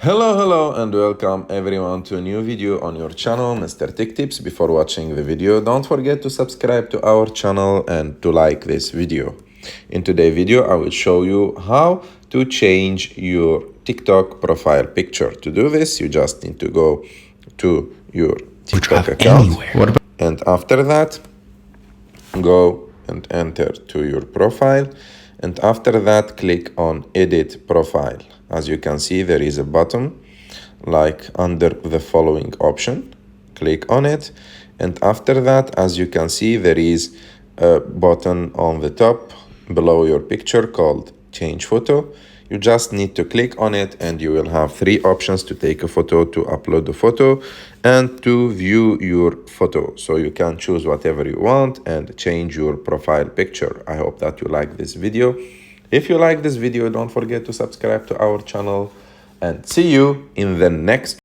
Hello and welcome everyone to a new video on your channel, Mr. Tech Tips. Before watching the video, don't forget to subscribe to our channel and to like this video. In today's video, I will show you how to change your TikTok profile picture. To do this, you just need to go to your TikTok account, and after that, go and enter to your profile, and after that click on edit profile. As you can see, there is a button like under the following option. Click on it, and after that, as you can see, there is a button on the top below your picture called change photo. You just need to click on it and you will have three options: to take a photo, to upload the photo, and to view your photo. So you can choose whatever you want and change your profile picture. I hope that you like this video. If you like this video, don't forget to subscribe to our channel, and see you in the next